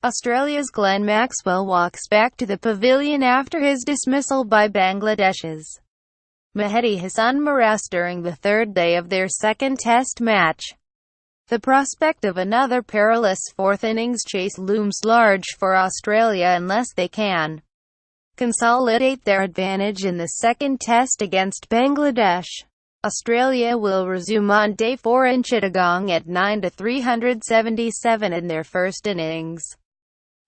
Australia's Glenn Maxwell walks back to the pavilion after his dismissal by Bangladesh's Mehedi Hasan Miraz during the third day of their second test match. The prospect of another perilous fourth-innings chase looms large for Australia unless they can consolidate their advantage in the second test against Bangladesh. Australia will resume on day 4 in Chittagong at 9-377 in their first innings,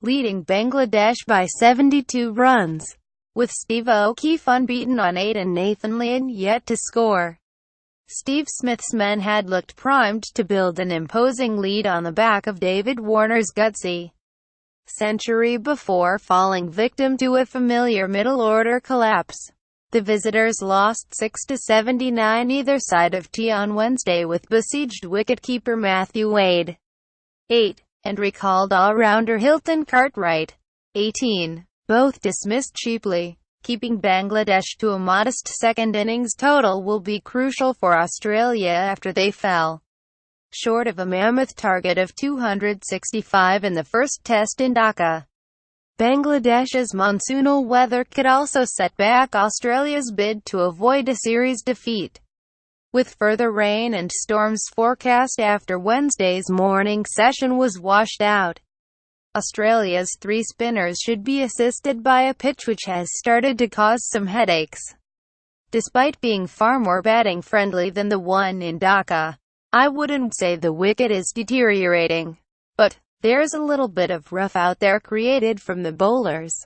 leading Bangladesh by 72 runs, with Steve O'Keefe unbeaten on 8 and Nathan Lyon yet to score. Steve Smith's men had looked primed to build an imposing lead on the back of David Warner's gutsy century before falling victim to a familiar middle-order collapse. The visitors lost 6-79 either side of tea on Wednesday, with besieged wicketkeeper Matthew Wade, 8, and recalled all-rounder Hilton Cartwright, 18, both dismissed cheaply. Keeping Bangladesh to a modest second innings total will be crucial for Australia after they fell short of a mammoth target of 265 in the first test in Dhaka. Bangladesh's monsoonal weather could also set back Australia's bid to avoid a series defeat, with further rain and storms forecast after Wednesday's morning session was washed out. Australia's three spinners should be assisted by a pitch which has started to cause some headaches. Despite being far more batting friendly than the one in Dhaka, I wouldn't say the wicket is deteriorating, but there's a little bit of rough out there created from the bowlers.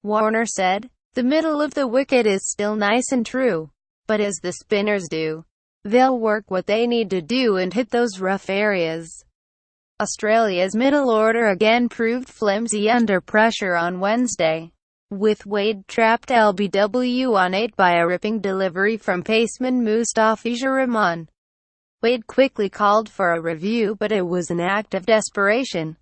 Warner said, "The middle of the wicket is still nice and true, but as the spinners do, they'll work what they need to do and hit those rough areas." Australia's middle order again proved flimsy under pressure on Wednesday, with Wade trapped LBW on 8 by a ripping delivery from paceman Mustafizur Rahman. Wade quickly called for a review, but it was an act of desperation,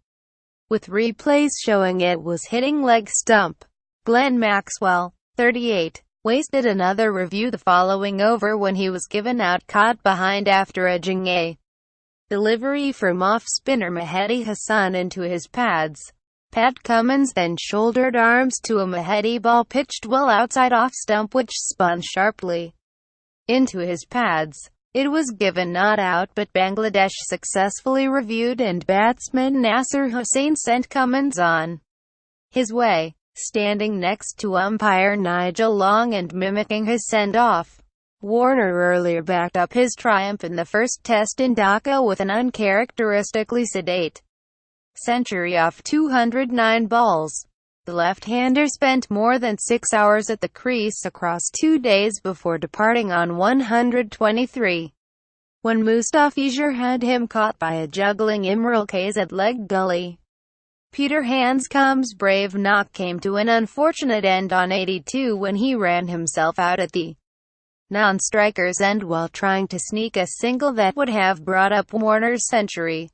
with replays showing it was hitting leg stump. Glenn Maxwell, 38, wasted another review the following over when he was given out caught behind after edging a delivery from off-spinner Mehedi Hasan into his pads. Pat Cummins then shouldered arms to a Mehedi ball pitched well outside off-stump which spun sharply into his pads. It was given not out, but Bangladesh successfully reviewed and batsman Nasser Hussain sent Cummins on his way, standing next to umpire Nigel Long and mimicking his send-off. Warner earlier backed up his triumph in the first test in Dhaka with an uncharacteristically sedate century off 209 balls. The left-hander spent more than 6 hours at the crease across 2 days before departing on 123, when Mustafizur had him caught by a juggling Imral Kayes at leg gully. Peter Handscomb's brave knock came to an unfortunate end on 82 when he ran himself out at the non-striker's end while trying to sneak a single that would have brought up Warner's century.